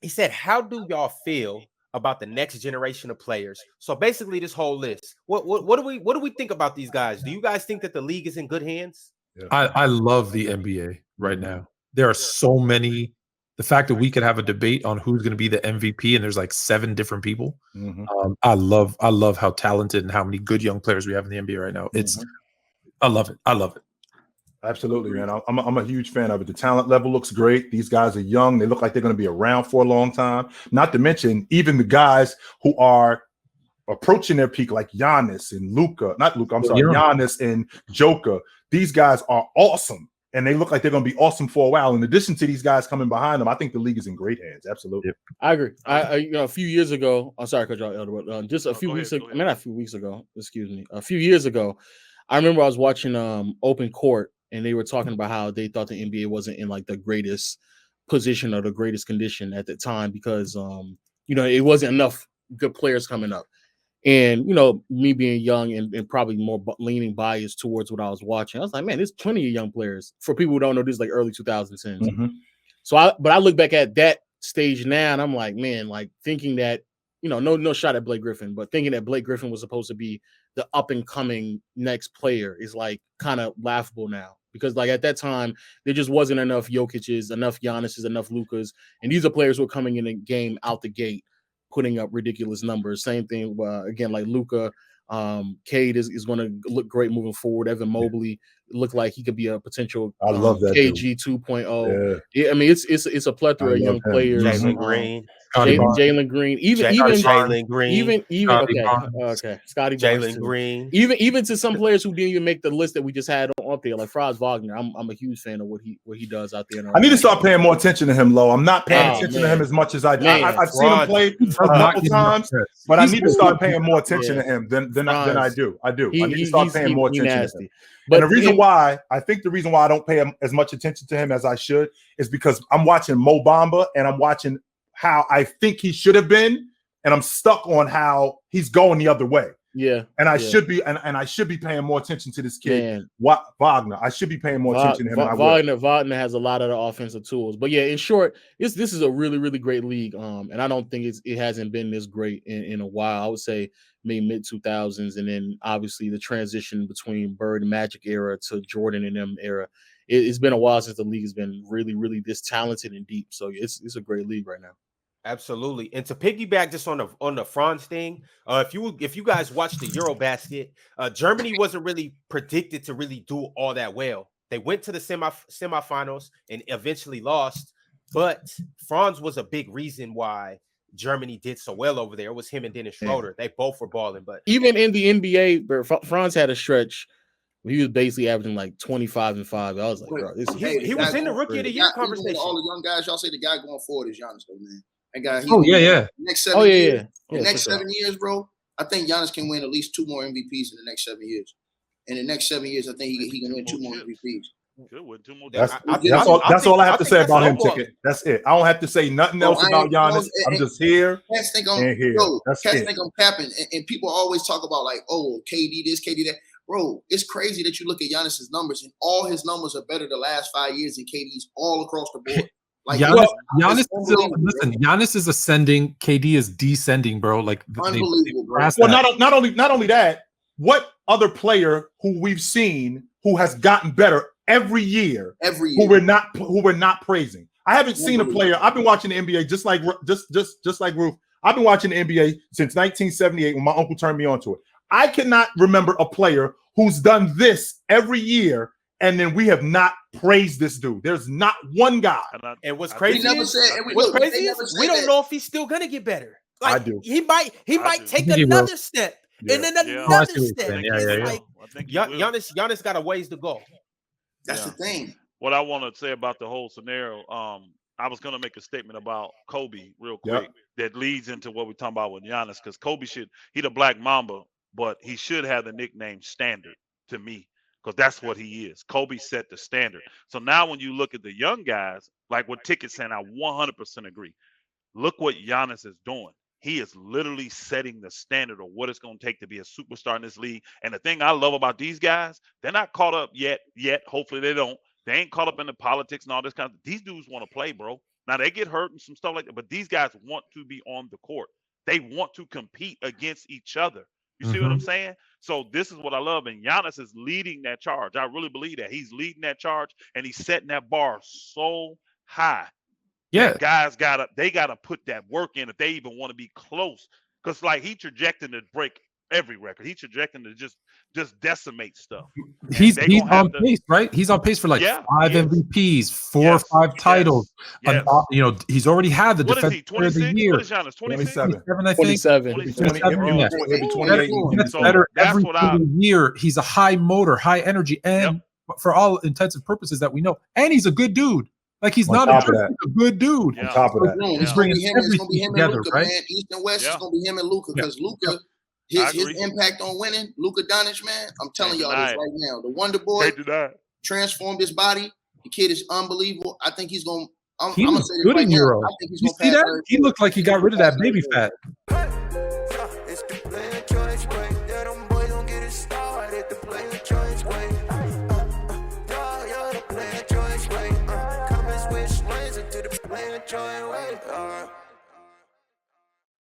He said, "How do y'all feel about the next generation of players?" So basically, this whole list. What do we think about these guys? Do you guys think that the league is in good hands? Yeah. I love the NBA right now. There are so many. The fact that we could have a debate on who's going to be the MVP, and there's like 7 different people. I love how talented and how many good young players we have in the NBA right now. I love it. I love it. Absolutely, man. I'm a huge fan of it. The talent level looks great. These guys are young. They look like they're going to be around for a long time. Not to mention, even the guys who are approaching their peak, like Giannis and Giannis and Joker. These guys are awesome, and they look like they're going to be awesome for a while. In addition to these guys coming behind them, I think the league is in great hands. Absolutely. I agree. A few years ago, I'm sorry, Coach Elder, but just a few weeks ago, not a few weeks ago, excuse me, a few years ago, I remember I was watching Open Court, and they were talking about how they thought the NBA wasn't in like the greatest position or the greatest condition at the time because it wasn't enough good players coming up. And, me being young and probably more leaning biased towards what I was watching, I was like, man, there's plenty of young players. For people who don't know, this is like early 2010s. So I look back at that stage now, and I'm like, man, like thinking that, no shot at Blake Griffin, but thinking that Blake Griffin was supposed to be the up and coming next player is like kind of laughable now. Because like at that time, there just wasn't enough Jokic's, enough Giannis's, enough Luka's. And these are players who are coming in the game out the gate, putting up ridiculous numbers. Same thing again, like Luka. Cade is going to look great moving forward. Evan Mobley looked like he could be a potential I love that KG 2.0. Yeah, I mean it's a plethora of young players. Jalen Green. Jalen Green, even Jalen Green, okay, Scotty Jalen Green, even to some players who didn't even make the list that we just had up there, like Franz Wagner. I'm a huge fan of what he does out there. I need to start paying more attention to him, Lo. I'm not paying attention to him as much as I do. I've seen him play a couple times, but I need to start paying more attention to him than I do. I need to start paying more attention to him. But and the reason why I don't pay as much attention to him as I should is because I'm watching Mo Bamba and I'm watching how I think he should have been, and I'm stuck on how he's going the other way. Yeah, and I should be, and I should be paying more attention to this kid, Wagner. I should be paying more attention to him. Wagner has a lot of the offensive tools, but yeah, in short, this is a really, really great league. And I don't think it hasn't been this great in a while. I would say maybe mid 2000s, and then obviously the transition between Bird and Magic era to Jordan and them era. It's been a while since the league has been really, really this talented and deep. So it's a great league right now. Absolutely. And to piggyback just on the Franz thing, if you guys watch the Eurobasket, Germany wasn't really predicted to really do all that well. They went to the semifinals and eventually lost, but Franz was a big reason why Germany did so well over there. It was him and Dennis Schroeder. They both were balling. But even in the NBA, Franz had a stretch. He was basically averaging like 25 and 5. I was like, bro, he was in the rookie of the year conversation. All the young guys, y'all say the guy going forward is Giannis, though, man. Next 7 years. The next 7 years, bro. I think Giannis can win at least 2 more MVPs in the next 7 years. In the next 7 years, I think he can win 2 more MVPs. Good win 2 more. That's all I have to say about him, Ticket. That's it. I don't have to say nothing else about Giannis. I'm just here. Cats think I'm capping, and people always talk about like, oh, KD this, KD that. Bro, it's crazy that you look at Giannis's numbers, and all his numbers are better the last 5 years than KD's all across the board. Like Giannis is ascending, KD is descending, bro. Like unbelievable, bro. Well, not only that, what other player who we've seen who has gotten better every year who we're not praising? I haven't seen a player. I've been watching the NBA just like Ruth. I've been watching the NBA since 1978 when my uncle turned me on to it. I cannot remember a player who's done this every year. And then we have not praised this dude. There's not one guy. And what's crazy is we don't know if he's still gonna get better. Like, I do. He might take another step and then another step. Giannis got a ways to go. That's the thing. What I want to say about the whole scenario, I was gonna make a statement about Kobe real quick that leads into what we're talking about with Giannis, because Kobe he the Black Mamba, but he should have the nickname Standard to me. Because that's what he is. Kobe set the standard. So now when you look at the young guys, like what Ticket's saying, I 100% agree. Look what Giannis is doing. He is literally setting the standard of what it's going to take to be a superstar in this league. And the thing I love about these guys, they're not caught up yet. Hopefully they don't. They ain't caught up in the politics and all this kind of. These dudes want to play, bro. Now they get hurt and some stuff like that, but these guys want to be on the court. They want to compete against each other. You see what I'm saying? So this is what I love, and Giannis is leading that charge. I really believe that he's leading that charge, and he's setting that bar so high. Yeah, guys gotta put that work in if they even want to be close. Because like he projecting to break every record. He's projecting to just decimate stuff. He's on pace, right? He's on pace for like 5 MVPs, 4 or 5 titles. Yes. You know, he's already had the What is he? Defensive Player of the Year. What is Giannis? 27. 27, I think. 27. Maybe 28. Gets better every single year. He's a high motor, high energy, and for all intents and purposes that we know, and he's a good dude. Like he's not a good dude. On top of that, it's gonna be him and Luka, right? man. East and West is gonna be him and Luka because Luka, his impact on winning, Luka Doncic, man. I'm telling y'all this right now. The Wonder Boy transformed his body. The kid is unbelievable. I think he's gonna. I'm gonna say this right now. I think he's gonna pass that? He looked like he got rid of that baby fat. Joy, wait,